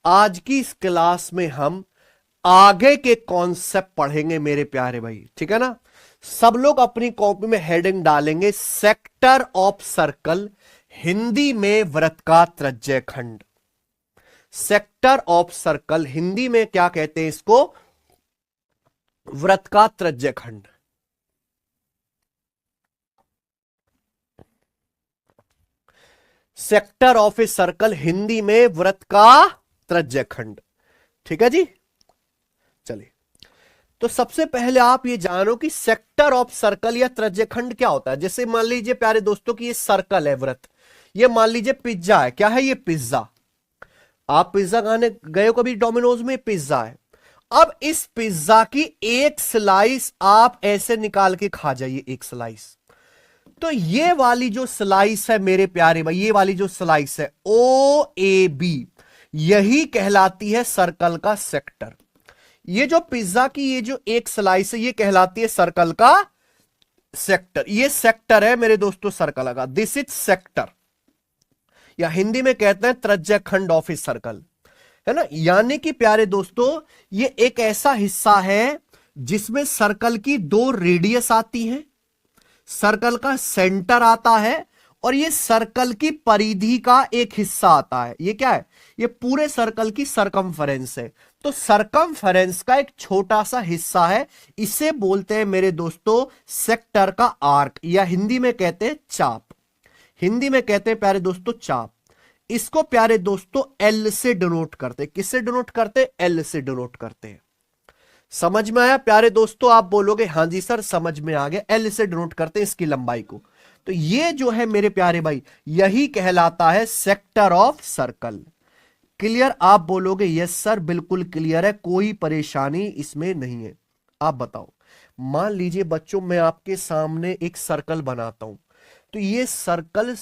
आज की इस क्लास में हम आगे के कॉन्सेप्ट पढ़ेंगे मेरे प्यारे भाई, ठीक है ना। सब लोग अपनी कॉपी में हेडिंग डालेंगे सेक्टर ऑफ सर्कल, हिंदी में वृत्त का त्रिज्य खंड। सेक्टर ऑफ सर्कल हिंदी में क्या कहते हैं इसको? वृत्त का त्रिज्य खंड। Sector of a circle Hindi में वृत्त का त्रिज्य खंड, ठीक है जी। चलिए, तो सबसे पहले आप ये जानो कि सेक्टर ऑफ सर्कल या त्रिज्यखंड क्या होता है। जैसे मान लीजिए प्यारे दोस्तों कि ये सर्कल है वृत्त, ये मान लीजिए पिज्जा है। क्या है ये? पिज्जा। आप पिज्जा खाने गए हो कभी? डोमिनोज में पिज्जा है। अब इस पिज्जा की एक स्लाइस आप ऐसे निकाल के खा जाइए, एक स्लाइस। तो ये वाली जो स्लाइस है मेरे प्यारे भाई, ये वाली जो स्लाइस है ओ ए बी, यही कहलाती है सर्कल का सेक्टर। ये जो पिज्जा की ये जो एक स्लाइस है ये कहलाती है सर्कल का सेक्टर। ये सेक्टर है मेरे दोस्तों सर्कल का, दिस इज सेक्टर, या हिंदी में कहते हैं त्रिज्य खंड ऑफ ए सर्कल, है ना। यानी कि प्यारे दोस्तों ये एक ऐसा हिस्सा है जिसमें सर्कल की दो रेडियस आती हैं, सर्कल का सेंटर आता है, और ये सर्कल की परिधि का एक हिस्सा आता है। ये क्या है? ये पूरे सर्कल की सरकमफेरेंस है। तो सरकमफेरेंस का एक छोटा सा हिस्सा है, इसे बोलते हैं मेरे दोस्तों सेक्टर का आर्क, या हिंदी में कहते हैं चाप। हिंदी में कहते हैं प्यारे दोस्तों चाप। इसको प्यारे दोस्तों एल से डिनोट करते हैं। किससे डिनोट करते हैं? एल से डिनोट करते हैं। समझ में आया प्यारे दोस्तों? आप बोलोगे हां जी सर समझ में आ गया। एल से डिनोट करते हैं इसकी लंबाई को। तो ये जो है मेरे प्यारे भाई, यही कहलाता है सेक्टर ऑफ सर्कल। क्लियर? आप बोलोगे यस सर बिल्कुल क्लियर है, कोई परेशानी इसमें नहीं है। आप बताओ, मान लीजिए बच्चों मैं आपके सामने एक सर्कल बनाता हूं, तो ये सर्कल,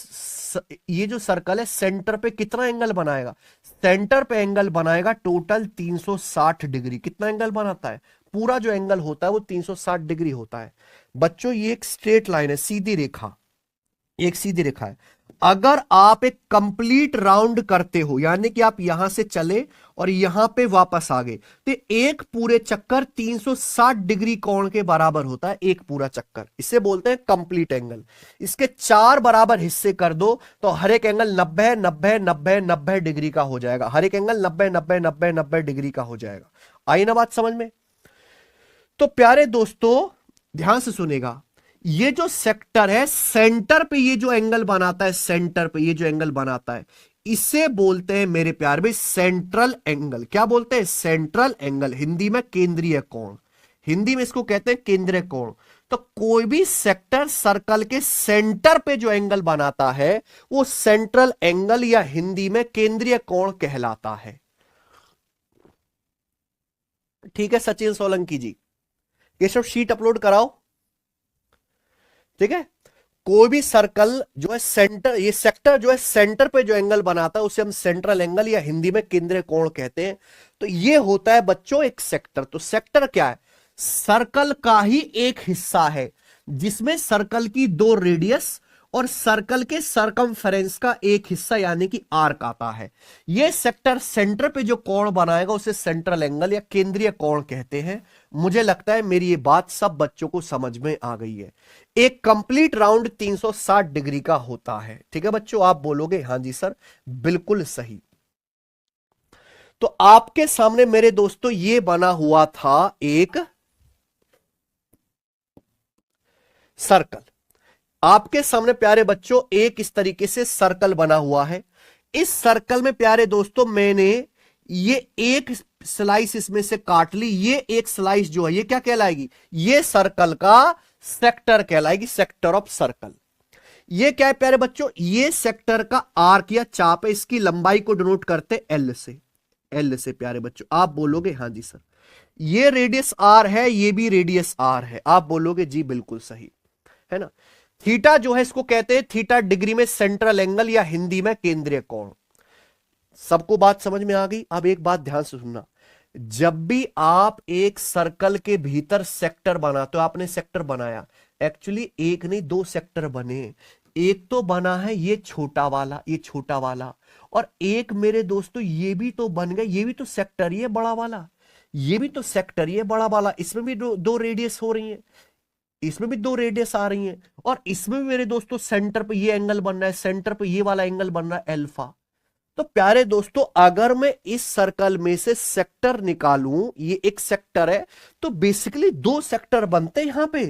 ये जो सर्कल है सेंटर पे कितना एंगल बनाएगा? सेंटर पे एंगल बनाएगा टोटल 360 डिग्री। कितना एंगल बनाता है? पूरा जो एंगल होता है वो 360 डिग्री होता है। बच्चों ये एक स्ट्रेट लाइन है, सीधी रेखा, एक सीधी रेखा है। अगर आप एक कंप्लीट राउंड करते हो, यानी कि आप यहां से चले और यहां पे वापस आ गए, तो एक पूरे चक्कर 360 डिग्री कोण के बराबर होता है, एक पूरा चक्कर। इसे बोलते हैं कंप्लीट एंगल। इसके 4 बराबर हिस्से कर दो तो हर एक एंगल 90 90 90 90 डिग्री का हो जाएगा। हर एक एंगल 90 90 90 90 डिग्री का हो जाएगा। आई ना बात समझ में? तो प्यारे दोस्तों ध्यान से सुनेगा, ये जो सेक्टर है सेंटर पे ये जो एंगल बनाता है, सेंटर पे ये जो एंगल बनाता है, इसे बोलते हैं मेरे प्यार में सेंट्रल एंगल। क्या बोलते हैं? Central angle. हिंदी में केंद्रीय कोण, हिंदी में इसको कहते हैं केंद्रीय कोण। तो कोई भी सेक्टर सर्कल के सेंटर पे जो एंगल बनाता है वो सेंट्रल एंगल, या हिंदी में केंद्रीय कोण कहलाता है। ठीक है सचिन सोलंकी जी, ये सब शीट अपलोड कराओ, ठीक है। कोई भी सर्कल जो है सेंटर, ये सेक्टर जो है सेंटर पे जो एंगल बनाता है उसे हम सेंट्रल एंगल या हिंदी में केंद्रीय कोण कहते हैं। तो ये होता है बच्चों एक सेक्टर। तो सेक्टर क्या है? सर्कल का ही एक हिस्सा है जिसमें सर्कल की दो रेडियस और सर्कल के सरकमफेरेंस का एक हिस्सा यानी कि आर्क आता है। यह सेक्टर सेंटर पे जो कोण बनाएगा उसे सेंट्रल एंगल या केंद्रीय कोण कहते हैं। मुझे लगता है मेरी ये बात सब बच्चों को समझ में आ गई है। एक कंप्लीट राउंड 360 डिग्री का होता है, ठीक है बच्चों। आप बोलोगे हां जी सर बिल्कुल सही। तो आपके सामने मेरे दोस्तों ये बना हुआ था एक सर्कल। आपके सामने प्यारे बच्चों एक इस तरीके से सर्कल बना हुआ है। इस सर्कल में प्यारे दोस्तों मैंने ये एक स्लाइस इसमें से काट ली। ये एक स्लाइस जो है ये क्या कहलाएगी? ये सर्कल का सेक्टर कहलाएगी, सेक्टर ऑफ सर्कल। ये क्या है प्यारे बच्चों? ये सेक्टर का आर्क या चाप है। इसकी लंबाई को डिनोट करते एल से, एल से प्यारे बच्चों। आप बोलोगे हां जी सर। ये रेडियस आर है, ये भी रेडियस आर है। आप बोलोगे जी बिल्कुल सही, है ना। थीटा जो है इसको कहते हैं थीटा डिग्री में सेंट्रल एंगल या हिंदी में केंद्रीय कोण। सबको बात समझ में आ गई? अब एक बात ध्यान से सुनना, जब भी आप एक सर्कल के भीतर सेक्टर बनाते हो, आपने सेक्टर बनाया, एक्चुअली एक नहीं दो सेक्टर बने। एक तो बना है ये छोटा वाला, ये छोटा वाला, और एक मेरे दोस्तों ये भी तो बन गया, ये भी तो सेक्टर ही है बड़ा वाला, ये भी तो सेक्टर ही है बड़ा वाला। इसमें भी दो रेडियस हो रही है, इसमें भी दो रेडियस आ रही हैं, और इसमें भी मेरे दोस्तों सेंटर पे ये एंगल बन रहा है, सेंटर पे ये वाला एंगल बन रहा है अल्फा। तो प्यारे दोस्तों अगर मैं इस सर्कल में से सेक्टर निकालूं, ये एक सेक्टर है, तो बेसिकली दो सेक्टर बनते हैं यहां पे।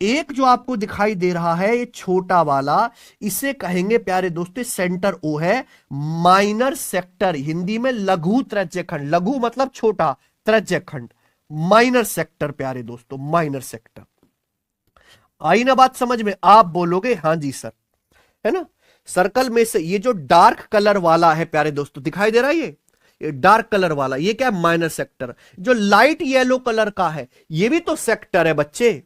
एक जो आपको दिखाई दे रहा है ये छोटा वाला, इसे कहेंगे प्यारे दोस्तों सेंटर ओ है, माइनर सेक्टर, हिंदी में लघु त्रिज्यखंड, लघु मतलब छोटा, त्रिज्यखंड, माइनर सेक्टर प्यारे दोस्तों, माइनर सेक्टर। आई ना बात समझ में? आप बोलोगे हां जी सर, है ना। सर्कल में से ये जो डार्क कलर वाला है प्यारे दोस्तों, दिखाई दे रहा है ये डार्क कलर वाला, ये क्या है? Minor sector. जो लाइट येलो कलर का है ये भी तो सेक्टर है बच्चे,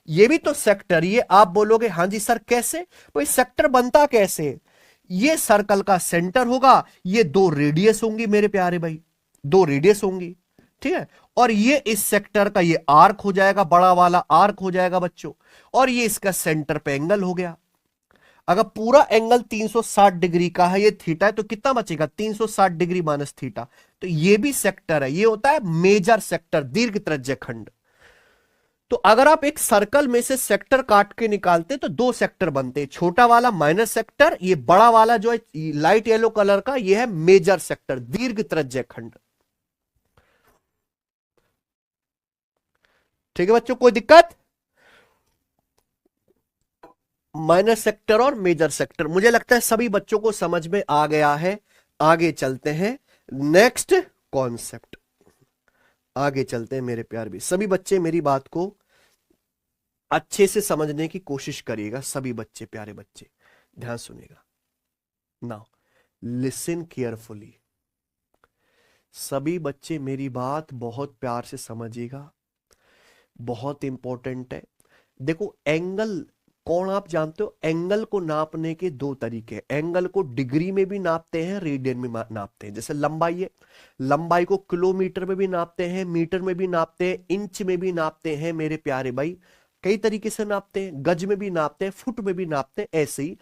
ये भी तो सेक्टर। ये आप बोलोगे हां जी सर कैसे? भाई सेक्टर बनता कैसे? ये सर्कल का सेंटर होगा, ये दो रेडियस होंगी मेरे प्यारे भाई, दो रेडियस होंगी, ठीक है। और ये इस सेक्टर का ये आर्क हो जाएगा, बड़ा वाला आर्क हो जाएगा बच्चों, और ये इसका सेंटर पे एंगल हो गया। अगर पूरा एंगल 360 डिग्री का है, ये थीटा है, तो कितना बचेगा? 360 डिग्री माइनस थीटा। तो ये भी सेक्टर है, ये होता है मेजर सेक्टर, दीर्घ त्रिज्यखंड। तो अगर आप एक सर्कल में से सेक्टर काट के निकालते तो दो सेक्टर बनते हैं, छोटा वाला माइनर सेक्टर, ये बड़ा वाला जो है लाइट येलो कलर का, ये है मेजर सेक्टर, दीर्घ त्रिज्यखंड। ठीक है बच्चों, कोई दिक्कत? माइनर सेक्टर और मेजर सेक्टर, मुझे लगता है सभी बच्चों को समझ में आ गया है। आगे चलते हैं, नेक्स्ट कॉन्सेप्ट, आगे चलते हैं मेरे प्यार भी। सभी बच्चे मेरी बात को अच्छे से समझने की कोशिश करिएगा, सभी बच्चे, प्यारे बच्चे ध्यान सुनिएगा। नाउ लिसन केयरफुली, सभी बच्चे मेरी बात बहुत प्यार से समझिएगा, बहुत इंपॉर्टेंट है। देखो एंगल कौन, आप जानते हो एंगल को नापने के दो तरीके हैं। एंगल को डिग्री में भी नापते हैं, रेडियन में नापते हैं। जैसे लंबाई है, लंबाई को किलोमीटर में भी नापते हैं, मीटर में भी नापते हैं, इंच में भी नापते हैं मेरे प्यारे भाई, कई तरीके से नापते हैं, गज में भी नापते हैं, फुट में भी नापते हैं। ऐसे ही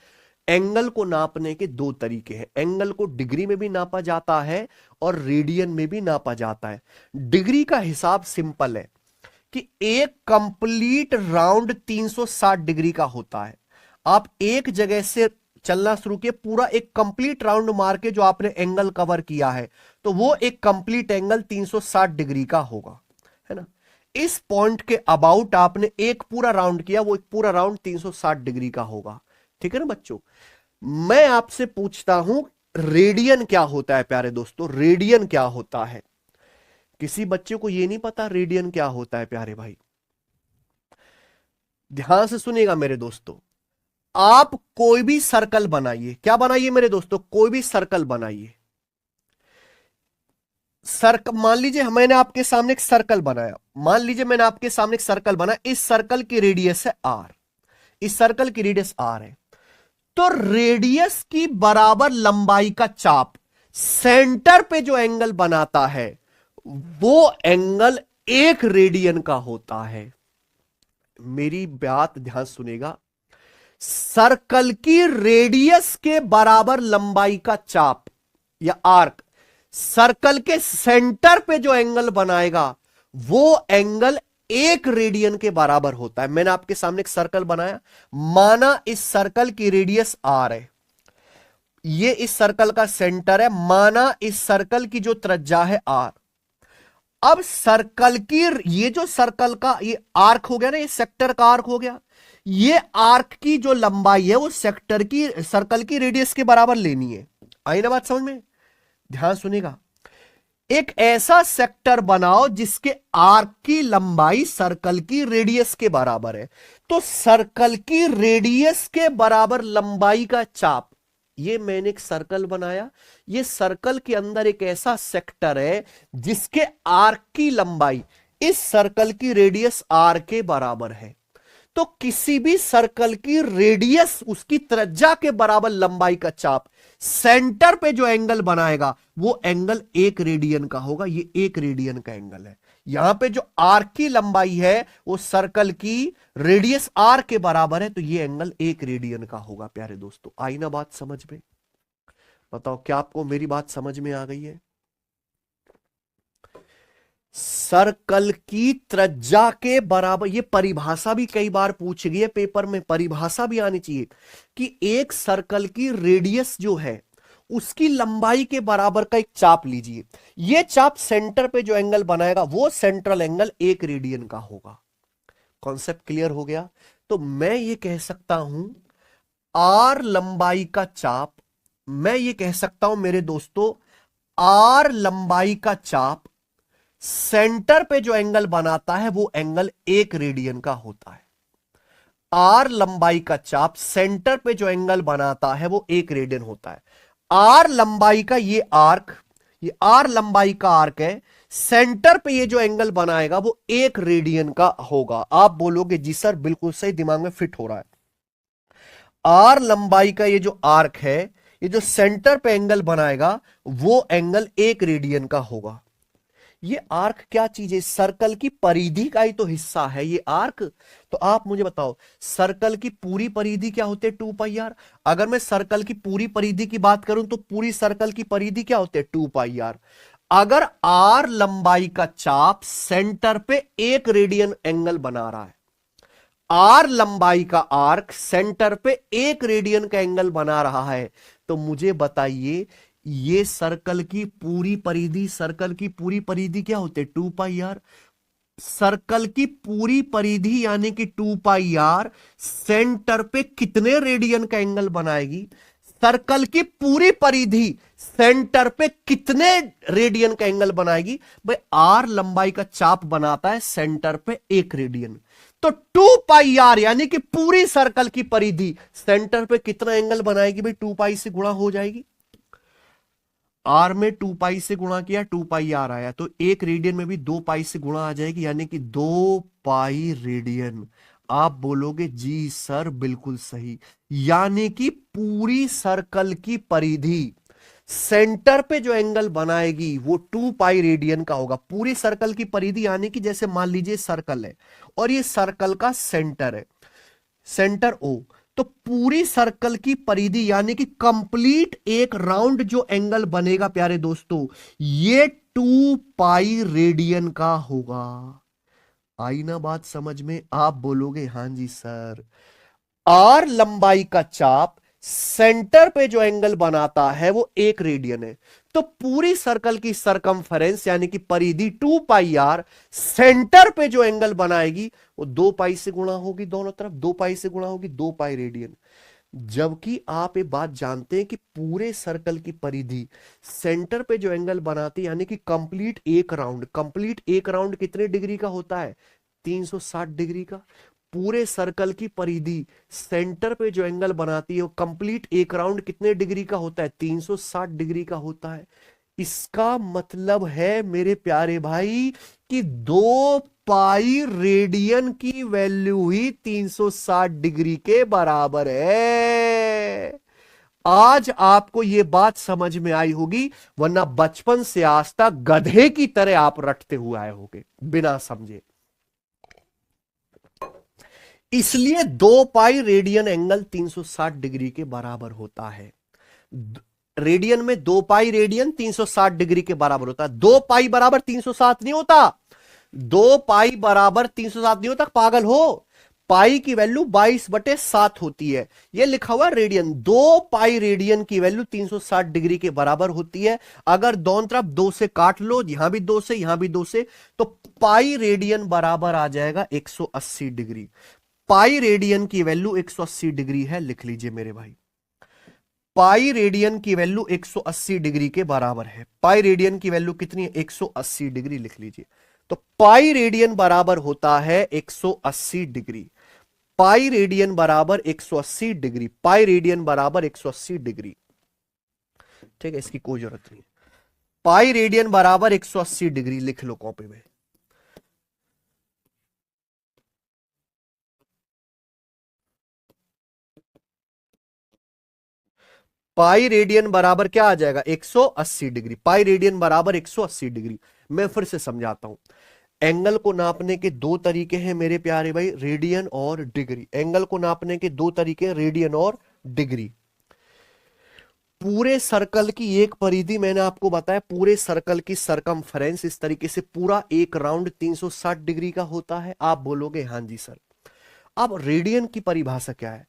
एंगल को नापने के दो तरीके हैं। एंगल को डिग्री में भी नापा जाता है और रेडियन में भी नापा जाता है। डिग्री का हिसाब सिंपल है कि एक कंप्लीट राउंड 360 डिग्री का होता है। आप एक जगह से चलना शुरू किए, पूरा एक कंप्लीट राउंड मार के जो आपने एंगल कवर किया है, तो वो एक कंप्लीट एंगल 360 डिग्री का होगा, है ना। इस पॉइंट के अबाउट आपने एक पूरा राउंड किया, वो एक पूरा राउंड 360 डिग्री का होगा, ठीक है ना बच्चों। मैं आपसे पूछता हूं रेडियन क्या होता है प्यारे दोस्तों, रेडियन क्या होता है? किसी बच्चे को यह नहीं पता रेडियन क्या होता है प्यारे भाई? ध्यान से सुनिएगा मेरे दोस्तों, आप कोई भी सर्कल बनाइए, क्या बनाइए मेरे दोस्तों? कोई भी सर्कल बनाइए। मान लीजिए मैंने आपके सामने एक सर्कल बनाया, मान लीजिए मैंने आपके सामने एक सर्कल बनाया, इस सर्कल की रेडियस है आर, इस सर्कल की रेडियस आर है। तो रेडियस की बराबर लंबाई का चाप सेंटर पे जो एंगल बनाता है वो एंगल एक रेडियन का होता है। मेरी बात ध्यान सुनेगा, सर्कल की रेडियस के बराबर लंबाई का चाप या आर्क सर्कल के सेंटर पे जो एंगल बनाएगा वो एंगल एक रेडियन के बराबर होता है। मैंने आपके सामने एक सर्कल बनाया, माना इस सर्कल की रेडियस आर है, ये इस सर्कल का सेंटर है, माना इस सर्कल की जो त्रिज्या है आर। अब सर्कल की ये जो सर्कल का ये आर्क हो गया ना, ये सेक्टर का आर्क हो गया, ये आर्क की जो लंबाई है वो सेक्टर की सर्कल की रेडियस के बराबर लेनी है। आई ना बात समझ में? ध्यान सुनिएगा, एक ऐसा सेक्टर बनाओ जिसके आर्क की लंबाई सर्कल की रेडियस के बराबर है। तो सर्कल की रेडियस के बराबर लंबाई का चाप, ये मैंने एक सर्कल बनाया, ये सर्कल के अंदर एक ऐसा सेक्टर है जिसके आर्क की लंबाई इस सर्कल की रेडियस आर के बराबर है। तो किसी भी सर्कल की रेडियस उसकी त्रिज्या के बराबर लंबाई का चाप सेंटर पे जो एंगल बनाएगा वो एंगल 1 रेडियन का होगा। ये 1 रेडियन का एंगल है। यहां पे जो आर्क की लंबाई है वो सर्कल की रेडियस आर के बराबर है, तो ये एंगल 1 रेडियन का होगा। प्यारे दोस्तों, आई ना बात समझ में? बताओ क्या आपको मेरी बात समझ में आ गई है? सर्कल की त्रिज्या के बराबर, ये परिभाषा भी कई बार पूछ गई है पेपर में, परिभाषा भी आनी चाहिए कि एक सर्कल की रेडियस जो है उसकी लंबाई के बराबर का एक चाप लीजिए। ये चाप सेंटर पे जो एंगल बनाएगा वो सेंट्रल एंगल 1 रेडियन का होगा। कॉन्सेप्ट क्लियर हो गया? तो मैं ये कह सकता हूं आर लंबाई का चाप, मैं ये कह सकता हूं मेरे दोस्तों आर लंबाई का चाप सेंटर पे जो एंगल बनाता है वो एंगल 1 रेडियन का होता है। आर लंबाई का चाप सेंटर पे जो एंगल बनाता है वो 1 रेडियन होता है। आर लंबाई का ये आर्क, ये आर लंबाई का आर्क है, सेंटर पे ये जो एंगल बनाएगा वो 1 रेडियन का होगा। आप बोलोगे जी सर बिल्कुल सही, दिमाग में फिट हो रहा है। आर लंबाई का ये जो आर्क है, ये जो सेंटर पे एंगल बनाएगा वो एंगल 1 रेडियन का होगा। ये आर्क क्या चीज है? सर्कल की परिधि का ही तो हिस्सा है ये आर्क। तो आप मुझे बताओ सर्कल की पूरी परिधि क्या होती है? 2 पाई आर। अगर मैं सर्कल की पूरी परिधि की बात करूं तो पूरी सर्कल की परिधि क्या होती है? 2 पाई आर। अगर आर लंबाई का चाप सेंटर पे 1 रेडियन एंगल बना रहा है, आर लंबाई का आर्क सेंटर पे 1 रेडियन का एंगल बना रहा है, तो मुझे बताइए ये सर्कल की पूरी परिधि, सर्कल की पूरी परिधि क्या होते? 2 पाई आर। सर्कल की पूरी परिधि यानी कि 2 पाई आर सेंटर पे कितने रेडियन का एंगल बनाएगी? सर्कल की पूरी परिधि सेंटर पे कितने रेडियन का एंगल बनाएगी? भाई आर लंबाई का चाप बनाता है सेंटर पे 1 रेडियन, तो 2 पाई आर यानी कि पूरी सर्कल की परिधि सेंटर पे कितना एंगल बनाएगी? भाई 2 पाई से गुणा हो जाएगी। आर में 2 पाई से गुणा किया 2 पाई आर आया, तो 1 रेडियन में भी 2 पाई से गुणा आ जाएगी यानी कि 2 पाई रेडियन। आप बोलोगे जी सर बिल्कुल सही, यानी कि पूरी सर्कल की परिधि सेंटर पे जो एंगल बनाएगी वो 2 पाई रेडियन का होगा। पूरी सर्कल की परिधि यानी कि जैसे मान लीजिए सर्कल है और ये सर्कल का सेंटर है, सेंटर ओ, तो पूरी सर्कल की परिधि यानी कि कंप्लीट एक राउंड जो एंगल बनेगा प्यारे दोस्तों ये 2 पाई रेडियन का होगा। आई ना बात समझ में? आप बोलोगे हां जी सर। आर लंबाई का चाप सेंटर पे जो एंगल बनाता है वो 1 रेडियन है, तो पूरी सर्कल की सरकमफेरेंस यानी कि परिधि 2 पाई आर सेंटर पे जो एंगल बनाएगी वो 2 पाई से गुणा होगी, दोनों तरफ 2 पाई से गुणा होगी, 2 पाई रेडियन। जबकि आप ये बात जानते हैं कि पूरे सर्कल की परिधि सेंटर पे जो एंगल बनाती है यानी कि कंप्लीट एक राउंड, कंप्लीट एक राउंड कितने डिग्री का होता है? 360 डिग्री का। पूरे सर्कल की परिधि सेंटर पे जो एंगल बनाती है वो कंप्लीट एक राउंड कितने डिग्री का होता है? 360 डिग्री का होता है। इसका मतलब है मेरे प्यारे भाई कि 2 पाई रेडियन की वैल्यू ही 360 डिग्री के बराबर है। आज आपको यह बात समझ में आई होगी, वरना बचपन से आज तक गधे की तरह आप रटते हुए आए होंगे बिना समझे। इसलिए 2 पाई रेडियन एंगल 360 डिग्री के बराबर होता है। रेडियन में 2 पाई रेडियन 360 डिग्री के बराबर होता है। 2 पाई बराबर 360 नहीं होता, 2 पाई बराबर 360 नहीं होता, पागल हो। पाई की वैल्यू 22/7 होती है, यह लिखा हुआ रेडियन। 2 पाई रेडियन की वैल्यू 360 डिग्री के बराबर होती है। अगर दोनों तरफ 2 से काट लो, यहां भी 2 से यहां भी 2 से, तो पाई रेडियन बराबर आ जाएगा 180 डिग्री। पाई रेडियन की वैल्यू 180 डिग्री है, लिख लीजिए मेरे भाई। पाई रेडियन की वैल्यू 180 डिग्री के बराबर है। पाई रेडियन की वैल्यू कितनी है? 180 डिग्री, लिख लीजिए। तो पाई रेडियन बराबर होता है 180 डिग्री। पाई रेडियन बराबर 180 डिग्री, पाई रेडियन बराबर 180 डिग्री। ठीक है, इसकी कोई जरूरत नहीं। पाई रेडियन बराबर 180 डिग्री लिख लो कॉपी में। पाई रेडियन बराबर क्या आ जाएगा 180 डिग्री। पाई रेडियन बराबर 180 डिग्री। मैं फिर से समझाता हूं। एंगल को नापने के दो तरीके हैं मेरे प्यारे भाई, रेडियन और डिग्री। एंगल को नापने के दो तरीके हैं, रेडियन और डिग्री। पूरे सर्कल की एक परिधि मैंने आपको बताया, पूरे सर्कल की सरकमफ्रेंस इस तरीके से पूरा एक राउंड 360 डिग्री का होता है। आप बोलोगे हां जी सर। अब रेडियन की परिभाषा क्या है?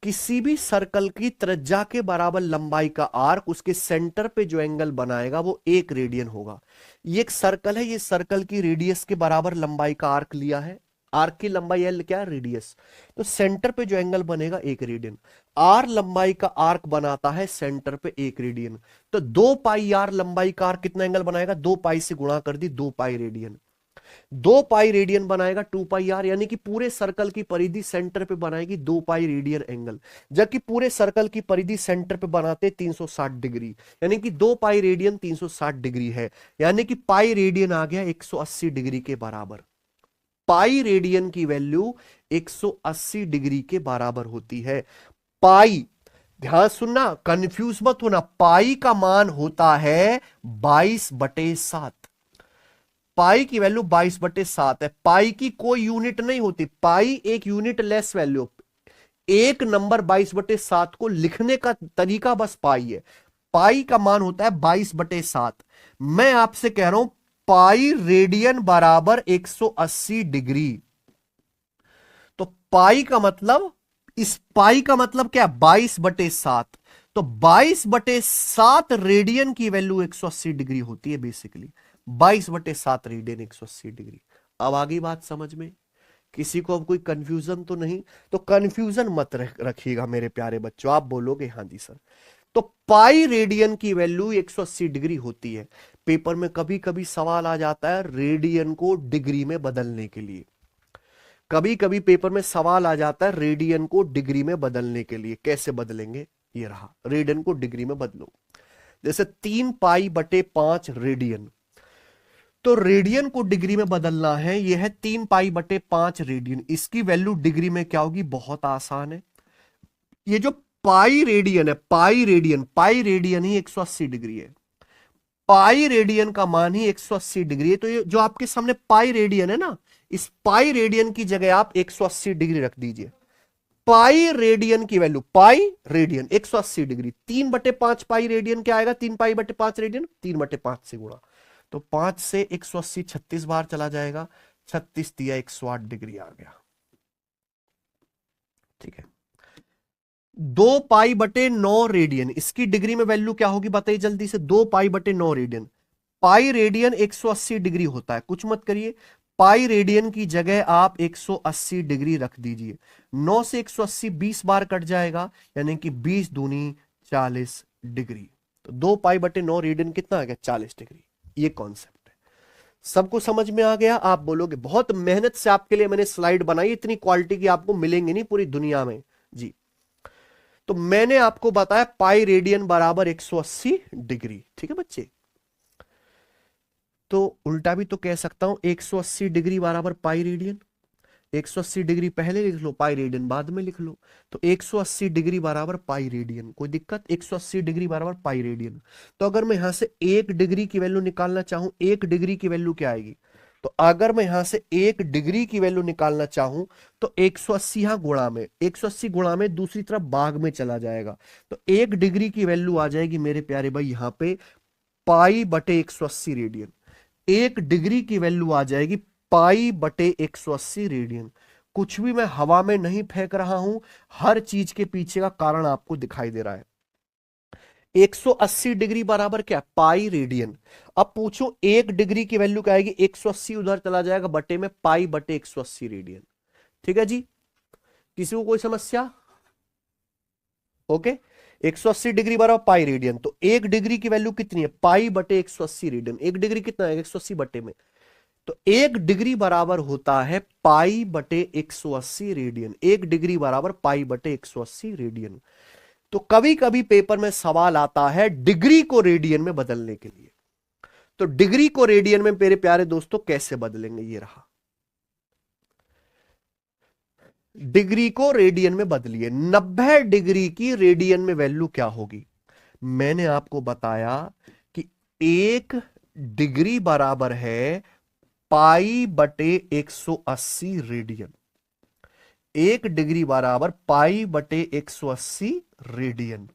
किसी भी सर्कल की त्रिज्या के बराबर लंबाई का आर्क, उसके सेंटर पे जो एंगल बनाएगा वो 1 रेडियन होगा। ये एक सर्कल है, ये सर्कल की रेडियस के बराबर लंबाई का आर्क लिया है। आर्क की लंबाई एल क्या है? रेडियस। तो सेंटर पे जो एंगल बनेगा 1 रेडियन। आर लंबाई का आर्क बनाता है सेंटर पे 1 रेडियन। तो 2 पाई आर लंबाई का आर्क कितना एंगल बनाएगा? 2 पाई से गुणा कर दी, 2 पाई रेडियन। 2 पाई रेडियन बनाएगा 2 पाई आर, यानी कि पूरे सर्कल की परिधि सेंटर पे बनाएगी 2 पाई रेडियन एंगल। जबकि पूरे सर्कल की परिधि सेंटर पे बनाते 360 डिग्री, यानी कि 2 पाई रेडियन 360 डिग्री है। यानी कि पाई रेडियन आ गया 180 डिग्री के बराबर। पाई रेडियन की वैल्यू 180 डिग्री के बराबर होती है। पाई, ध्यान सुनना, कंफ्यूज मत होना, पाई का मान होता है 22/7। पाई की वैल्यू 22/7 है। पाई की कोई यूनिट नहीं होती, पाई एक यूनिट लेस वैल्यू। एक नंबर 22/7 को लिखने का तरीका बस पाई है। पाई का मान होता है 22/7। मैं आपसे कह रहा हूं पाई रेडियन बराबर 180 डिग्री। तो पाई का मतलब, इस पाई का मतलब क्या? 22/7। तो 22/7 रेडियन की वैल्यू 180 डिग्री होती है बेसिकली। 22/7 radian 180 degree. अब आगे बात समझ में? किसी को अब कोई कंफ्यूजन तो नहीं? तो कंफ्यूजन मत रखिएगा मेरे प्यारे बच्चों। आप बोलोगे हाँ जी सर। तो पाई रेडियन की वैल्यू 180 डिग्री होती है। पेपर में कभी कभी सवाल आ जाता है रेडियन को डिग्री में बदलने के लिए। कभी कभी पेपर में सवाल आ जाता है रेडियन को डिग्री में बदलने के लिए। कैसे बदलेंगे? ये रहा, रेडियन को डिग्री में बदलो। जैसे 3 पाई/5 रेडियन। तो रेडियन को डिग्री में बदलना है, यह है 3 पाई/5 रेडियन। इसकी वैल्यू डिग्री में क्या होगी? बहुत आसान है। ये जो पाई रेडियन है, पाई रेडियन ही 180 डिग्री है। पाई रेडियन का मान ही 180 डिग्री है। तो ये जो आपके सामने पाई रेडियन है ना, इस पाई रेडियन की जगह आप 180 डिग्री रख दीजिए। पाई रेडियन की वैल्यू, पाई रेडियन 180 डिग्री। 3/5 पाई रेडियन क्या आएगा? 3 पाई/5 रेडियन 3/5 से गुणा। तो 5 से 180 36 बार चला जाएगा। 36 दिया 108 डिग्री आ गया। ठीक है। 2 पाई/9 रेडियन, इसकी डिग्री में वैल्यू क्या होगी बताइए जल्दी से? 2 पाई/9 रेडियन। पाई रेडियन 180 डिग्री होता है, कुछ मत करिए। पाई रेडियन की जगह आप 180 डिग्री रख दीजिए। 9 से 180 20 बार कट जाएगा, यानी कि 20 दूनी 40 डिग्री। तो 2 पाई/9 रेडियन कितना आ गया? 40 डिग्री। ये कॉन्सेप्ट है। सबको समझ में आ गया? आप बोलोगे बहुत मेहनत से आपके लिए मैंने स्लाइड बनाई, इतनी क्वालिटी की आपको मिलेंगे नहीं पूरी दुनिया में जी। तो मैंने आपको बताया पाई रेडियन बराबर 180 डिग्री। ठीक है बच्चे? तो उल्टा भी तो कह सकता हूं 180 डिग्री बराबर पाई रेडियन। 180 डिग्री पहले लिख लो, पाई रेडियन बाद में लिख लो। तो 180 डिग्री बराबर पाई रेडियन, कोई दिक्कत? 180 डिग्री बराबर पाई रेडियन। तो अगर मैं यहां से 1 डिग्री की वैल्यू निकालना चाहूं, 1 डिग्री की वैल्यू क्या आएगी? तो अगर मैं यहां से 1 डिग्री की वैल्यू निकालना चाहूं तो 180 यहां गुणा में, 180 गुणा में दूसरी तरफ भाग में चला जाएगा। तो 1 डिग्री की वैल्यू आ जाएगी मेरे प्यारे भाई यहां पे पाई/180 रेडियन। 1 डिग्री की वैल्यू आ जाएगी पाई/180 रेडियन। कुछ भी मैं हवा में नहीं फेंक रहा हूं, हर चीज के पीछे का कारण आपको दिखाई दे रहा है। 180 डिग्री बराबर क्या? Pi radian. अब पूछो 1 डिग्री की वैल्यू क्या आएगी? 180 उधर चला जाएगा बटे में पाई/180 रेडियन। ठीक है जी? किसी को कोई समस्या? ओके। 180 डिग्री बराबर पाई रेडियन। तो 1 डिग्री की वैल्यू कितनी है? पाई/180 रेडियन। 1 डिग्री कितना है? 180 बटे में। तो 1 डिग्री बराबर होता है पाई/180 रेडियन। 1 डिग्री बराबर पाई/180 रेडियन। तो कभी कभी पेपर में सवाल आता है डिग्री को रेडियन में बदलने के लिए। तो डिग्री को रेडियन में मेरे प्यारे दोस्तों कैसे बदलेंगे? ये रहा, डिग्री को रेडियन में बदलिए। 90 डिग्री की रेडियन में वैल्यू क्या होगी? मैंने आपको बताया कि 1 डिग्री बराबर है पाई बटे 180 रेडियन। 1 डिग्री बराबर पाई बटे 180 रेडियन।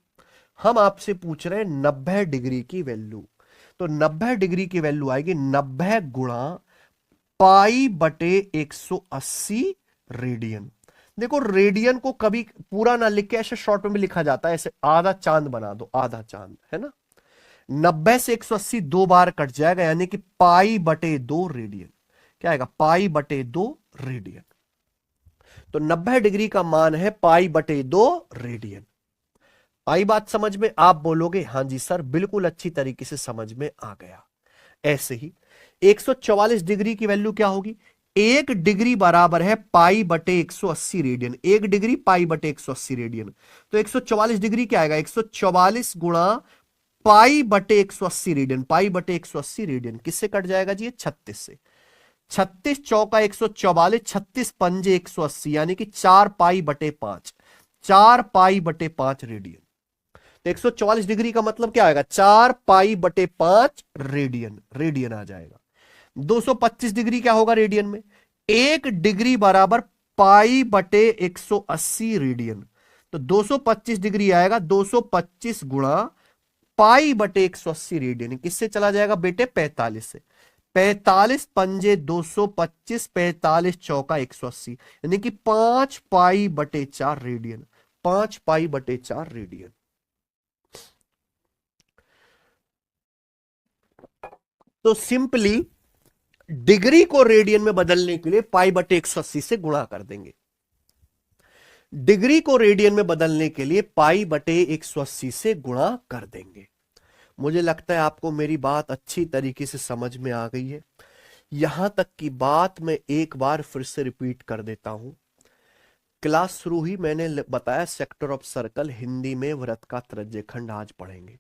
हम आपसे पूछ रहे हैं 90 डिग्री की वैल्यू। तो 90 डिग्री की वैल्यू आएगी 90 गुणा पाई बटे 180 रेडियन। देखो रेडियन को कभी पूरा ना लिख के ऐसे शॉर्ट में भी लिखा जाता है, ऐसे आधा चांद बना दो, आधा चांद, है ना। 90 से 180 दो बार कट जाएगा, यानी कि पाई बटे 2 रेडियन। क्या आएगा? पाई बटे 2 रेडियन। तो 90 डिग्री का मान है पाई बटे 2 रेडियन। आई बात समझ में? आप बोलोगे हां जी सर, बिल्कुल अच्छी तरीके से समझ में आ गया। ऐसे ही 144 डिग्री की वैल्यू क्या होगी? 1 डिग्री बराबर है पाई बटे 180 रेडियन। 1 डिग्री पाई बटे 180 रेडियन। तो 144 डिग्री क्या आएगा? 144 गुणा पाई बटे 180 रेडियन। पाई बटे 180 रेडियन किससे कट जाएगा जी? 36 से। 36 चौका 144, 36 पंजे 180, यानी कि 4 पाई बटे 5। 4 पाई बटे 5 रेडियन। तो 144 डिग्री का मतलब क्या आएगा? 4 पाई बटे 5 रेडियन। रेडियन आ जाएगा। 225 डिग्री क्या होगा रेडियन में? 1 डिग्री बराबर पाई बटे 180 रेडियन। तो 225 डिग्री आएगा 225 गुणा पाई बटे 180 रेडियन। किससे चला जाएगा बेटे? 45 से। 45 पंजे 225, 45 चौका 180, यानी कि 5 पाई बटे 4 रेडियन। 5 पाई बटे 4 रेडियन। तो सिंपली डिग्री को रेडियन में बदलने के लिए पाई बटे 180 से गुणा कर देंगे। डिग्री को रेडियन में बदलने के लिए पाई बटे 180 से गुणा कर देंगे। मुझे लगता है आपको मेरी बात अच्छी तरीके से समझ में आ गई है। यहां तक की बात मैं एक बार फिर से रिपीट कर देता हूं। क्लास शुरू ही मैंने बताया सेक्टर ऑफ सर्कल, हिंदी में वृत्त का त्रिज्यखंड आज पढ़ेंगे।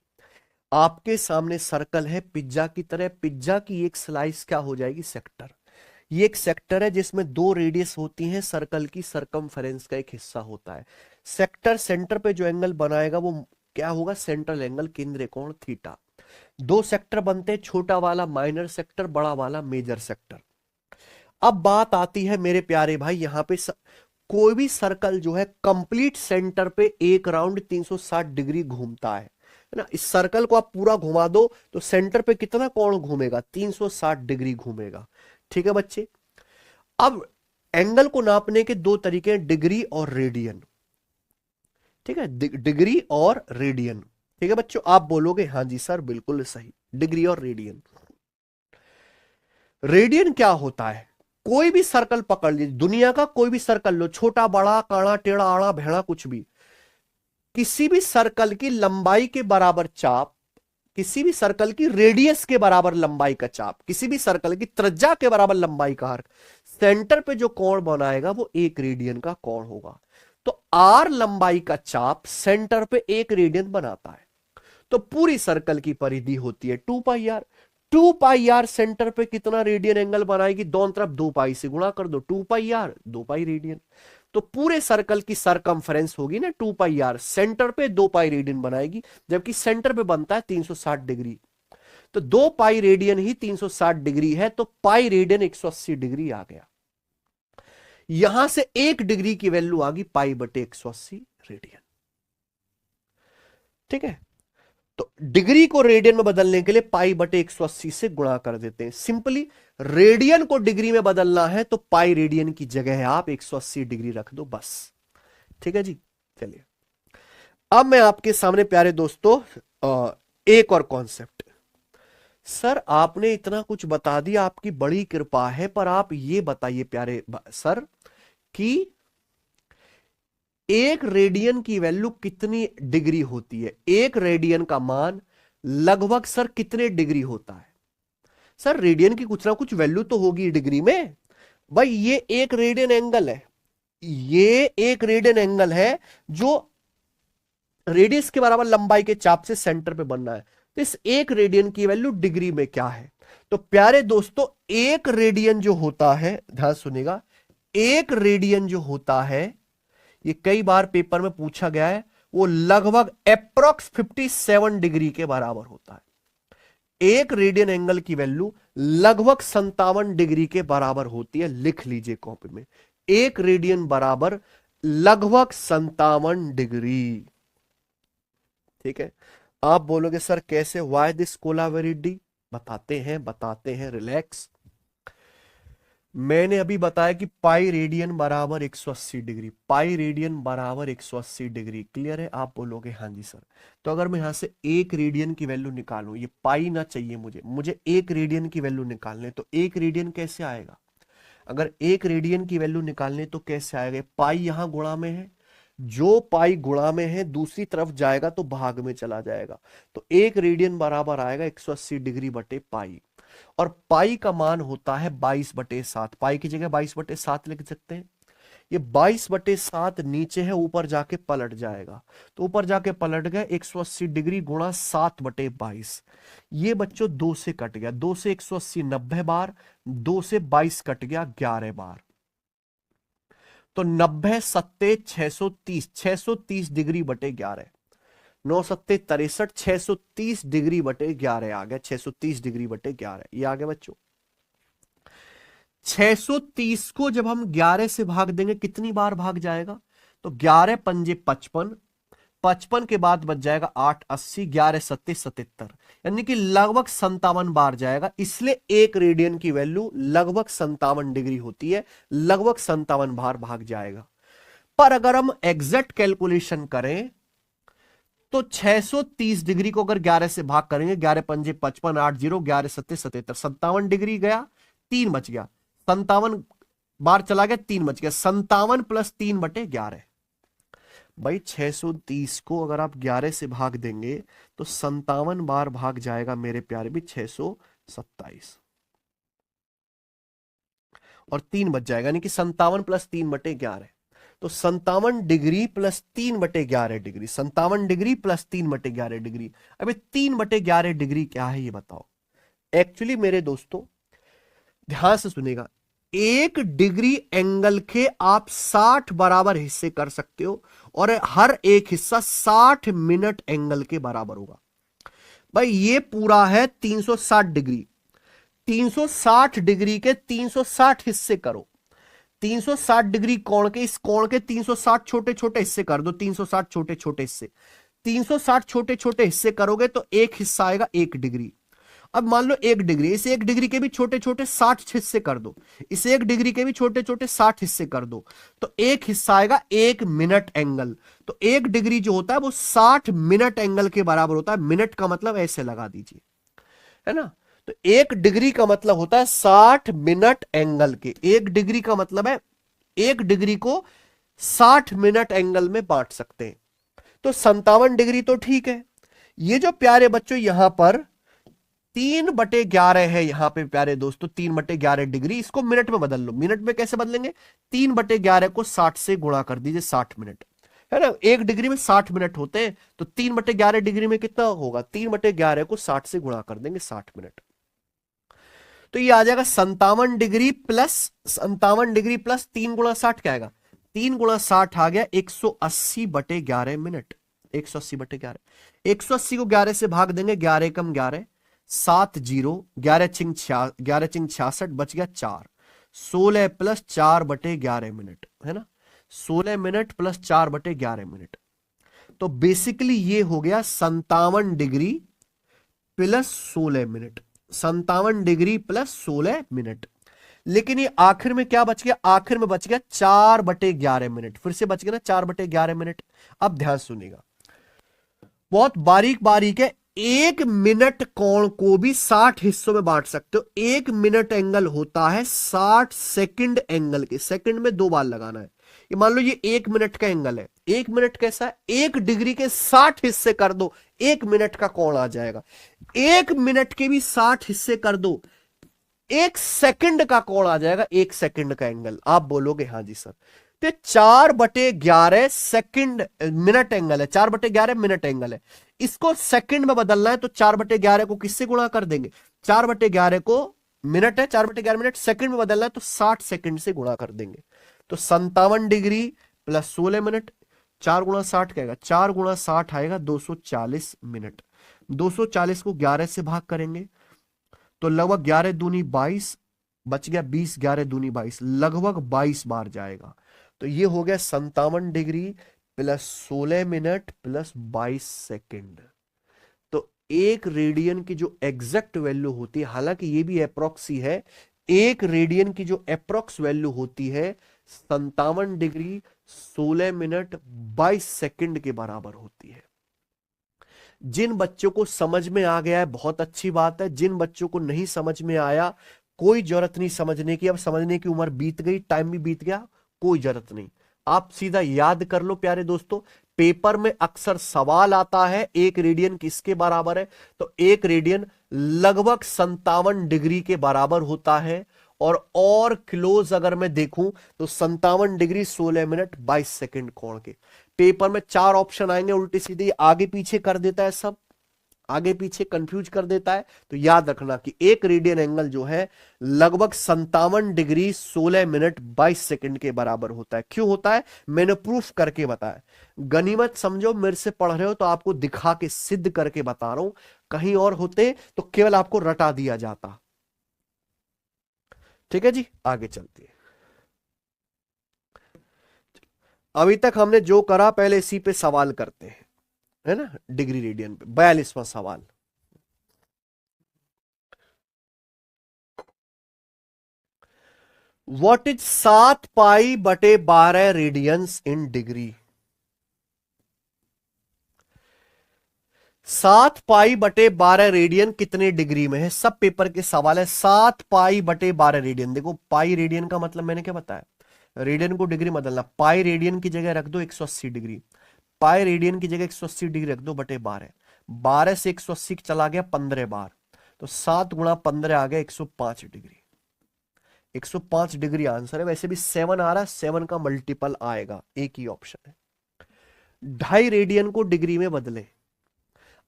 आपके सामने सर्कल है पिज्जा की तरह। पिज्जा की एक स्लाइस क्या हो जाएगी? सेक्टर। ये एक सेक्टर है जिसमें 2 रेडियस होती हैं, सर्कल की सरकमफेरेंस का एक हिस्सा होता है। सेक्टर सेंटर पे जो एंगल बनाएगा वो क्या होगा? सेंट्रल एंगल, केंद्रीय कोण थीटा। 2 सेक्टर बनते हैं, छोटा वाला माइनर सेक्टर, बड़ा वाला मेजर सेक्टर। अब बात आती है मेरे प्यारे भाई, यहां पे कोई भी सर्कल जो है कंप्लीट सेंटर पे एक राउंड 360 डिग्री घूमता है ना। इस सर्कल को आप पूरा घुमा दो तो सेंटर पे कितना कोण घूमेगा? 360 डिग्री घूमेगा। ठीक है बच्चे। अब एंगल को नापने के 2 तरीके हैं, डिग्री और रेडियन। ठीक है, डिग्री और रेडियन। ठीक है बच्चों, आप बोलोगे हां जी सर बिल्कुल सही, डिग्री और रेडियन। रेडियन क्या होता है? कोई भी सर्कल पकड़ लीजिए, दुनिया का कोई भी सर्कल लो, छोटा बड़ा काड़ा टेढ़ा आड़ा भेड़ा कुछ भी, किसी भी सर्कल की लंबाई के बराबर चाप, किसी भी सर्कल की रेडियस के बराबर लंबाई का चाप, किसी भी सर्कल की त्रिज्या के बराबर लंबाई का आर्क, सेंटर पे जो कोण बनाएगा वो 1 रेडियन का कोण होगा। तो आर लंबाई का चाप सेंटर पे 1 रेडियन बनाता है। तो पूरी सर्कल की परिधि होती है 2 पाई आर। 2 पाई आर सेंटर पे कितना रेडियन एंगल बनाएगी? दोनों तरफ 2 पाई से गुणा कर दो, 2 पाई आर 2 पाई रेडियन। तो पूरे सर्कल की सरकमफेरेंस होगी ना 2 पाई आर, सेंटर पे 2 पाई रेडियन बनाएगी, जबकि सेंटर पे बनता है 360 डिग्री। तो 2 पाई रेडियन ही 360 डिग्री है, तो पाई रेडियन 180 डिग्री आ गया। यहां से 1 डिग्री की वैल्यू आ गई पाई बटे 180 रेडियन। ठीक है, तो डिग्री को रेडियन में बदलने के लिए पाई बटे 180 से गुणा कर देते हैं। सिंपली रेडियन को डिग्री में बदलना है तो पाई रेडियन की जगह है आप 180 डिग्री रख दो बस। ठीक है जी, चलिए अब मैं आपके सामने प्यारे दोस्तों एक और कॉन्सेप्ट। सर आपने इतना कुछ बता दिया, आपकी बड़ी कृपा है, पर आप ये बताइए प्यारे सर कि 1 रेडियन की वैल्यू कितनी डिग्री होती है? 1 रेडियन का मान लगभग सर कितने डिग्री होता है? सर रेडियन की कुछ ना कुछ वैल्यू तो होगी डिग्री में। भाई ये 1 रेडियन एंगल है, ये 1 रेडियन एंगल है जो रेडियस के बराबर लंबाई के चाप से सेंटर पे बनना है। तो इस 1 रेडियन की वैल्यू डिग्री में क्या है? तो प्यारे दोस्तों 1 रेडियन जो होता है, ध्यान सुनिएगा, 1 रेडियन जो होता है, ये कई बार पेपर में पूछा गया है, वो लगभग अप्रोक्स 57 डिग्री के बराबर होता है। एक रेडियन एंगल की वैल्यू लगभग 57 डिग्री के बराबर होती है। लिख लीजिए कॉपी में, एक रेडियन बराबर लगभग 57 डिग्री। ठीक है, आप बोलोगे सर कैसे, वाई दिस कोलावेरिटी, बताते हैं, रिलैक्स। मैंने अभी बताया कि पाई रेडियन बराबर 180 डिग्री, पाई रेडियन बराबर 180 डिग्री। क्लियर है? आप बोलोगे हाँ जी सर। तो अगर मैं यहां से एक रेडियन की वैल्यू निकालूं, ये पाई ना चाहिए मुझे एक रेडियन की वैल्यू निकालने, तो एक रेडियन कैसे आएगा? अगर एक रेडियन की वैल्यू निकालने तो कैसे आएगा? पाई यहां गुणा में है, जो पाई गुणा में है दूसरी तरफ जाएगा तो भाग में चला जाएगा। तो एक रेडियन बराबर आएगा 180 डिग्री बटे पाई, और पाई का मान होता है 22/7। पाई की जगह 22/7 लिख सकते हैं। ये 22/7 नीचे है, ऊपर जाके पलट जाएगा, तो ऊपर जाके पलट गया 180 डिग्री गुणा 7/22। ये बच्चों 2 से कट गया, 2 से 180 90 बार, 2 से 22 कट गया 11 बार, तो 90 सत्ते 630, 630 डिग्री बटे 11, 9 सत्ते 63, 630 डिग्री बटे 11 आ गया, 630 डिग्री बटे 11 ये आ गया बच्चों। 630 को जब हम 11 से भाग देंगे कितनी बार भाग जाएगा? तो 11 पंजे 55, 55 के बाद बच जाएगा 8 80, 11 सत्ते 77, यानी कि लगभग 57 बार जाएगा। इसलिए एक रेडियन की वैल्यू लगभग 57 डिग्री होती है, लगभग 57 बार भाग जाएगा। पर अगर हम एग्जैक्ट कैलकुलेशन करें तो 630 डिग्री को अगर 11 से भाग करेंगे, 11 पंजे 55, 8 0, 11 सत्ते 77, 57 डिग्री गया, 3 बच गया, 57 बार चला गया, 3 बच गया, 57 + 3/11। भाई 630 को अगर आप 11 से भाग देंगे तो 57 बार भाग जाएगा मेरे प्यारे भी, 627, और 3 बच जाएगा, यानी कि 57 + 3/11। तो 57 डिग्री + 3/11 डिग्री, 57 डिग्री + 3/11 डिग्री। अबे 3/11 डिग्री क्या है ये बताओ? एक्चुअली मेरे दोस्तों ध्यान से सुनेगा, 1 डिग्री एंगल के आप 60 बराबर हिस्से कर सकते हो, और हर एक हिस्सा 60 मिनट एंगल के बराबर होगा। भाई ये पूरा है 360 डिग्री, 360 डिग्री के 360 हिस्से करो, 360 डिग्री कोण के, इस कोण के 360 छोटे छोटे हिस्से कर दो, 360 छोटे छोटे हिस्से, 360 छोटे छोटे हिस्से करोगे तो एक हिस्सा आएगा 1 डिग्री। अब मान लो 1 डिग्री, इस 1 डिग्री के भी छोटे छोटे 60 हिस्से कर दो, इस 1 डिग्री के भी छोटे छोटे 60 हिस्से कर दो, तो एक हिस्सा आएगा 1 मिनट एंगल। तो 1 डिग्री जो होता है वो 60 मिनट एंगल के बराबर होता है। मिनट का मतलब ऐसे लगा दीजिए, है ना? तो 1 डिग्री का मतलब होता है 60 मिनट एंगल के। 1 डिग्री का मतलब है 1 डिग्री को 60 मिनट एंगल में बांट सकते हैं। तो 57 डिग्री तो ठीक है। ये जो प्यारे बच्चों यहां पर 3/11 है, यहां पे प्यारे दोस्तों 3/11 डिग्री, इसको मिनट में बदल लो। मिनट में कैसे बदलेंगे? 3/11 को 60 से गुणा कर दीजिए, 60 मिनट, है ना? 1 डिग्री में 60 मिनट होते हैं, तो 3/11 डिग्री में कितना होगा? 3/11 को 60 से गुणा कर देंगे, 60 मिनट। तो ये आ जाएगा 57 डिग्री प्लस 57 डिग्री प्लस 3 गुणा 60 क्या आएगा? 3 गुणा 60 आ गया 180/11 मिनट, 180/11। 180 को 11 से भाग देंगे, 11 एकम 11, 7 0, 11 चिंग 66, बच गया 4, 16 + 4/11 मिनट, है ना? 16 मिनट + 4/11 मिनट। तो बेसिकली ये हो गया 57 degree plus 16 minute, 57 degree plus 16 minute. लेकिन ये आखिर में क्या बच गया? आखिर में बच गया 4/11 मिनट, फिर से बच गया ना 4/11 मिनट। अब ध्यान सुनिएगा, बहुत बारीक बारीक है। 1 मिनट कोण को भी 60 हिस्सों में बांट सकते हो। 1 मिनट एंगल होता है 60 सेकंड एंगल के, सेकंड में 2 बार लगाना है। ये मान लो ये 1 मिनट का एंगल है। 1 मिनट कैसा है? 1 डिग्री के 60 हिस्से कर दो, 1 मिनट का कोण आ जाएगा। 1 मिनट के भी 60 हिस्से कर दो, 1 सेकंड का कोण आ जाएगा, 1 सेकंड का एंगल। आप बोलोगे हाँ जी सर। तो 4/11 सेकंड मिनट एंगल है, 4/11 मिनट एंगल है। इसको सेकंड में बदलना है तो 4/11 को किससे गुणा कर देंगे? 4/11 को मिनट है, 4/11 मिनट, सेकंड में बदलना है तो 60 सेकंड से गुणा कर देंगे। तो 57 डिग्री प्लस 16 मिनट, 4 × 60 क्या आएगा, 4 × 60 आएगा 240 मिनट। 240 को 11 से भाग करेंगे तो लगभग 11 दूनी 22, बच गया 20, 11 दूनी 22, लगभग 22 बार जाएगा। तो ये हो गया 57 degree plus 16 minute plus 22 second. तो एक रेडियन की जो एग्जैक्ट वैल्यू होती है, हालांकि ये भी अप्रोक्स ही है, एक रेडियन की जो अप्रोक्स वैल्यू होती है 57 डिग्री 16 मिनट 22 सेकेंड के बराबर होती है। जिन बच्चों को समझ में आ गया है बहुत अच्छी बात है, जिन बच्चों को नहीं समझ में आया कोई जरूरत नहीं समझने की, अब समझने की उम्र बीत गई, टाइम भी बीत गया, कोई जरूरत नहीं, आप सीधा याद कर लो प्यारे दोस्तों। पेपर में अक्सर सवाल आता है एक रेडियन किसके बराबर है, तो एक रेडियन लगभग 57 डिग्री के बराबर होता है। और क्लोज अगर मैं देखूं तो 57 डिग्री 16 मिनट 22 सेकेंड कोण के। पेपर में 4 ऑप्शन आएंगे उल्टी सीधे, आगे पीछे कर देता है, सब आगे पीछे कंफ्यूज कर देता है। तो याद रखना कि एक रेडियन एंगल जो है लगभग 57 डिग्री 16 मिनट 22 सेकंड के बराबर होता है। क्यों होता है मैंने प्रूफ करके बताया, गनीमत समझो मेरे से पढ़ रहे हो तो आपको दिखा के सिद्ध करके बता रहा हूं, कहीं और होते तो केवल आपको रटा दिया जाता। ठीक है जी, आगे चलती है। अभी तक हमने जो करा पहले इसी पे सवाल करते हैं, है ना, डिग्री रेडियन पे 42वां सवाल। व्हाट इज 7 पाई बटे 12 रेडियंस इन डिग्री। 7 पाई बटे 12 रेडियन कितने डिग्री में है, सब पेपर के सवाल है। 7 पाई बटे 12 रेडियन, देखो पाई रेडियन का मतलब मैंने क्या बताया, रेडियन को डिग्री बदलना, पाई रेडियन की जगह रख दो 180 डिग्री, पाई रेडियन की जगह 180 डिग्री रख दो बटे 12, 12 से 180 चला गया 15 बार, तो 7 × 15 आ गया 105 डिग्री। 105 डिग्री आंसर है। वैसे भी 7 आ रहा है, 7 का मल्टीपल आएगा, एक ही ऑप्शन है। 2.5 रेडियन को डिग्री में बदले,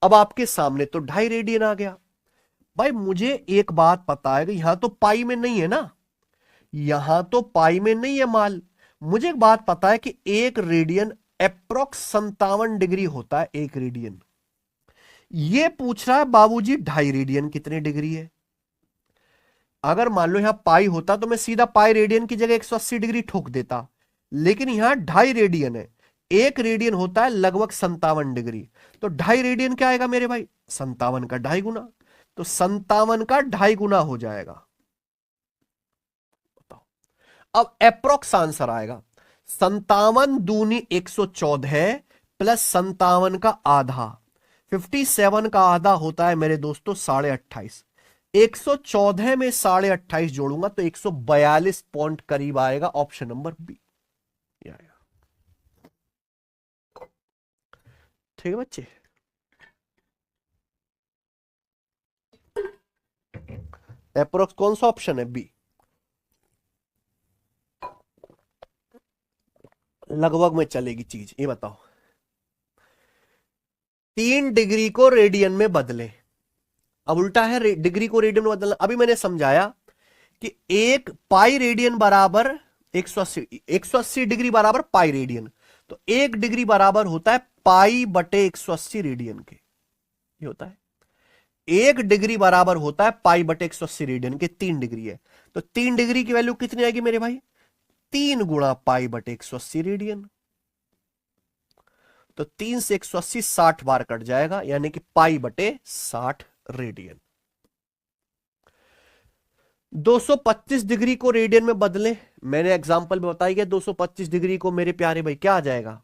अब आपके सामने तो 2.5 रेडियन आ गया। भाई मुझे एक बात पता है कि यहां तो पाई में नहीं है ना, यहां तो पाई में नहीं है माल। मुझे एक बात पता है कि एक रेडियन अप्रोक्स 57 डिग्री होता है, एक रेडियन। ये पूछ रहा है बाबूजी 2.5 रेडियन कितने डिग्री है। अगर मान लो यहां पाई होता तो मैं सीधा पाई रेडियन की जगह 180 डिग्री ठोक देता, लेकिन यहां 2.5 रेडियन है, एक रेडियन होता है लगभग 57 डिग्री, तो 2.5 रेडियन क्या आएगा मेरे भाई, 57 का 2.5 गुना, तो 57 का 2.5 गुना हो जाएगा। बताओ, अब अप्रोक्स आंसर आएगा 57 दूनी 114 प्लस 57 का आधा, 57 का आधा होता है मेरे दोस्तों 28.5, 114 में 28.5 जोड़ूंगा तो 142 पॉइंट करीब आएगा, ऑप्शन नंबर बी। ठीक है बच्चे, अप्रोक्स कौन सा ऑप्शन है, बी। लगभग में चलेगी चीज, ये बताओ। 3 डिग्री को रेडियन में बदले, अब उल्टा है, डिग्री को रेडियन में बदलना। अभी मैंने समझाया कि एक पाई रेडियन बराबर 180 डिग्री बराबर पाई रेडियन, तो 1 डिग्री बराबर होता है पाई बटे 180 रेडियन के, ये होता है 1 डिग्री बराबर होता है पाई बटे 180 रेडियन के। 3 डिग्री है तो 3 डिग्री की वैल्यू कितनी आएगी मेरे भाई, 3 गुणा पाई बटे 180 रेडियन, तो 3 से 180 60 बार कट जाएगा, यानी कि पाई बटे 60 रेडियन। 225 डिग्री को रेडियन में बदलें, मैंने एग्जांपल में बताया गया 225 डिग्री को मेरे प्यारे भाई क्या आ जाएगा,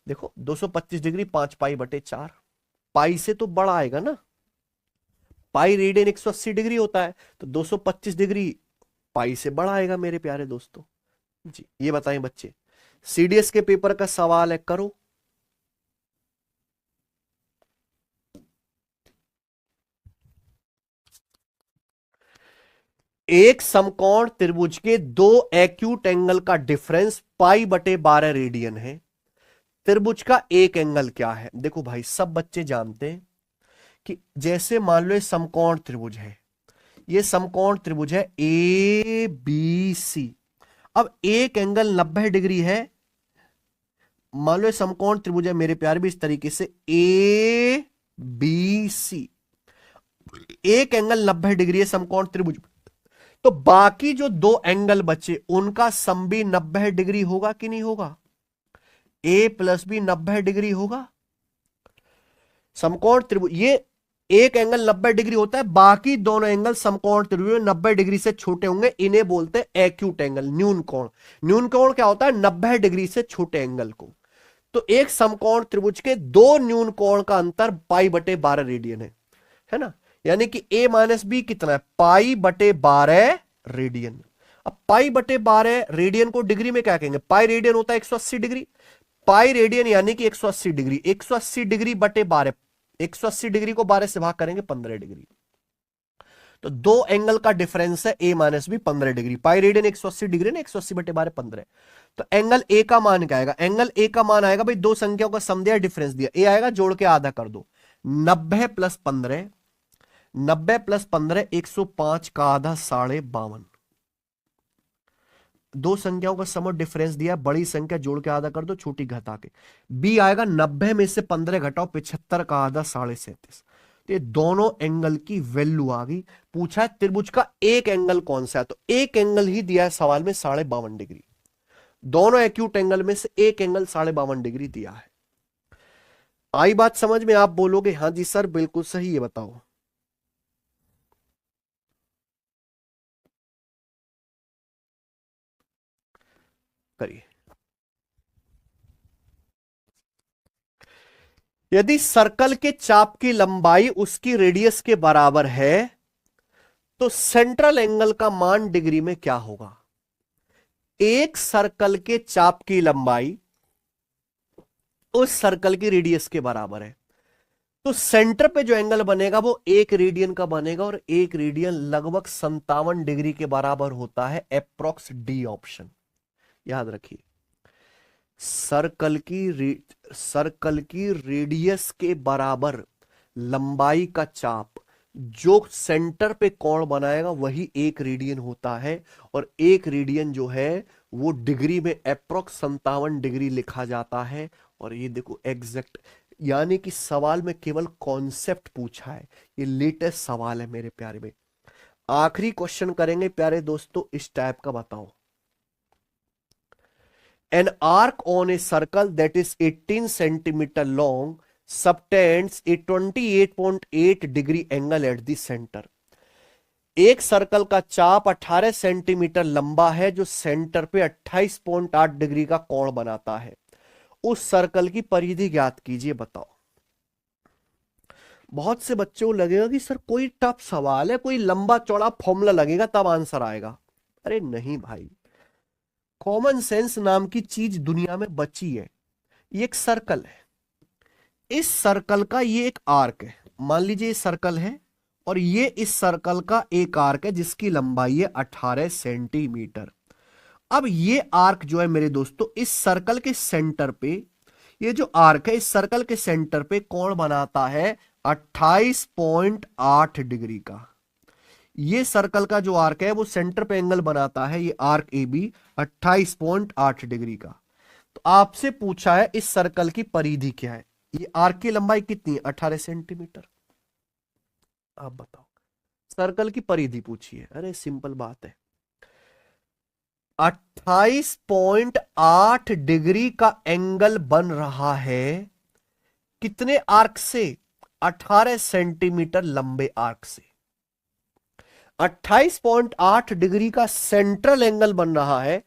देखो 225 डिग्री 5 पाई बटे 4, पाई से तो बड़ा आएगा ना, पाई रेडियन 180 डिग्री होता है, तो 225 डिग्री पाई से बड़ा आएगा मेरे प्यारे दोस्तों जी। ये बताएं बच्चे, सीडीएस के पेपर का सवाल है, करो। एक समकोण त्रिभुज के 2 एक्यूट एंगल का डिफरेंस पाई बटे 12 रेडियन है, त्रिभुज का एक एंगल क्या है। देखो भाई सब बच्चे जानते हैं कि जैसे मान लो ये समकोण त्रिभुज है, ये समकोण त्रिभुज है ए बी सी, अब एक एंगल 90 डिग्री है, मान लो समकोण त्रिभुज है मेरे प्यारे भी इस तरीके से ए बी सी, एक एंगल 90 डिग्री है समकोण त्रिभुज, तो बाकी जो दो एंगल बचे उनका सम भी 90 डिग्री होगा कि नहीं होगा? ए प्लस बी 90 डिग्री होगा। समकोण त्रिभुज ये एक एंगल 90 डिग्री होता है, बाकी दोनों एंगल समकोण त्रिभुज में 90 डिग्री से छोटे होंगे, इन्हें बोलते हैं एक्यूट एंगल, न्यून कोण। न्यून कोण क्या होता है? 90 डिग्री से छोटे एंगल को। तो एक समकोण त्रिभुज के दो न्यून कोण का अंतर पाई बटे 12 रेडियन है ना, यानी कि a माइनस बी कितना है? पाई बटे 12 रेडियन। अब पाई बटे 12 रेडियन को डिग्री में क्या कहेंगे? पाई रेडियन होता है 180 डिग्री, पाई रेडियन यानी कि 180 डिग्री, 180 डिग्री बटे 12, 180 डिग्री को 12 से भाग करेंगे 15 डिग्री। तो दो एंगल का डिफरेंस है a minus B 15 degree, pi radian 180 degree ना, 180 बटे 12 15। तो एंगल a का मान क्या आएगा? एंगल a का मान आएगा भाई, दो संख्याओं का सम दिया, डिफरेंस दिया, a आएगा, जोड़ के आधा कर दो, 90 प्लस 15, 90 प्लस 15 105 का आधा 52। दो संख्याओं का सम और डिफरेंस दिया, बड़ी संख्या जोड़ के आधा कर दो, छोटी घटा के। बी आएगा 90 में से 15 घटाओ 75 का आधा 37.5। ये दोनों एंगल की वैल्यू आ गई। पूछा है त्रिभुज का एक एंगल कौन सा है, तो एक एंगल ही दिया है सवाल में 52.5 डिग्री। दोनों एक्यूट एंगल में से एक एंगल 52.5 डिग्री दिया है। आई बात समझ में? आप बोलोगे हाँ जी सर बिल्कुल सही है, बताओ। करिए। यदि सर्कल के चाप की लंबाई उसकी रेडियस के बराबर है तो सेंट्रल एंगल का मान डिग्री में क्या होगा? एक सर्कल के चाप की लंबाई उस सर्कल की रेडियस के बराबर है, तो सेंटर पे जो एंगल बनेगा वो 1 रेडियन का बनेगा, और 1 रेडियन लगभग 57 डिग्री के बराबर होता है, अप्रोक्स डी ऑप्शन। याद रखिए, सर्कल की रेडियस के बराबर लंबाई का चाप जो सेंटर पे कोण बनाएगा वही 1 रेडियन होता है, और 1 रेडियन जो है वो डिग्री में अप्रोक्स 57 डिग्री लिखा जाता है। और ये देखो एग्जैक्ट, यानी कि सवाल में केवल कॉन्सेप्ट पूछा है, ये लेटेस्ट सवाल है मेरे प्यारे में। आखिरी क्वेश्चन करेंगे प्यारे दोस्तों इस टाइप का, बताओ। An arc on a circle that is 18 centimeter long subtends a 28.8 degree angle at the center. एक सर्कल का चाप 18 सेंटीमीटर लंबा है जो सेंटर पे 28.8 डिग्री का कोण बनाता है। उस सर्कल की परिधि ज्ञात कीजिए, बताओ। बहुत से बच्चों को लगेगा कि सर कोई टफ सवाल है, कोई लंबा चौड़ा फॉर्मूला लगेगा तब आंसर आएगा। अरे नहीं भाई, कॉमन सेंस नाम की चीज दुनिया में बची है। ये एक सर्कल है, इस सर्कल का ये एक आर्क है, मान लीजिए सर्कल है, और ये इस सर्कल का एक आर्क है जिसकी लंबाई है 18 सेंटीमीटर। अब ये आर्क जो है मेरे दोस्तों इस सर्कल के सेंटर पे, ये जो आर्क है इस सर्कल के सेंटर पे कोण बनाता है 28.8 डिग्री का। ये सर्कल का जो आर्क है वो सेंटर पे एंगल बनाता है, ये आर्क ए बी 28.8 डिग्री का। तो आपसे पूछा है इस सर्कल की परिधि क्या है, ये आर्क की लंबाई कितनी है? 18 सेंटीमीटर। आप बताओ, सर्कल की परिधि पूछी है। अरे सिंपल बात है, 28.8 डिग्री का एंगल बन रहा है कितने आर्क से? 18 सेंटीमीटर लंबे आर्क से। 28.8 डिग्री का सेंट्रल एंगल बन रहा है,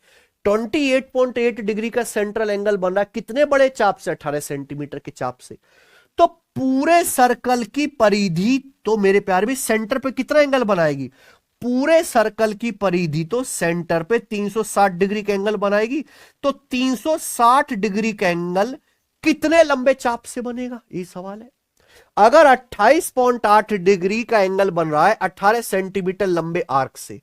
28.8 डिग्री का सेंट्रल एंगल बन रहा है कितने बड़े चाप से? 18 सेंटीमीटर के चाप से। तो पूरे सर्कल की परिधि तो मेरे प्यारे भी सेंटर पे कितना एंगल बनाएगी? पूरे सर्कल की परिधि तो सेंटर पे 360 डिग्री का एंगल बनाएगी। तो 360 डिग्री का एंगल कितने लंबे चाप से बनेगा, ये सवाल है। अगर 28.8 डिग्री का एंगल बन रहा है 18 सेंटीमीटर लंबे आर्क से,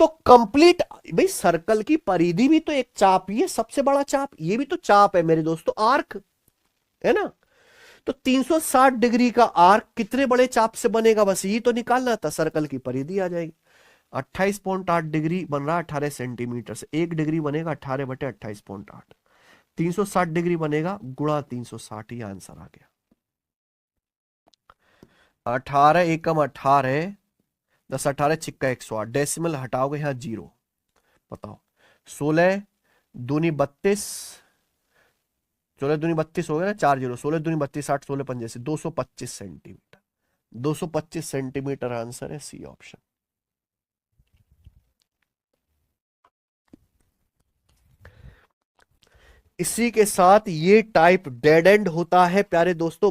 तो कंप्लीट भाई सर्कल की परिधि भी तो एक चाप ही है, सबसे बड़ा चाप, ये भी तो चाप है मेरे दोस्तों, आर्क है ना। तो 360 डिग्री का आर्क कितने बड़े चाप से बनेगा, बस ये तो निकालना था, सर्कल की परिधि आ जाएगी। 28.8 डिग्री बन रहा है 18 सेंटीमीटर से, 1 डिग्री बनेगा 18 बटे 28.8, 360 डिग्री बनेगा, गुणा 360, ये आंसर आ गया। 18 एकम 18, 10 18 छिक्का 108, डेसिमल हटाओगे यहां 0। बताओ 16 दूनी 32, 16 दूनी 32 हो गया ना, 4 0, 16 दूनी 32, 60, 16 पंजे से 225 सेंटीमीटर। 225 सेंटीमीटर आंसर है, सी ऑप्शन। इसी के साथ ये टाइप डेड एंड होता है प्यारे दोस्तों।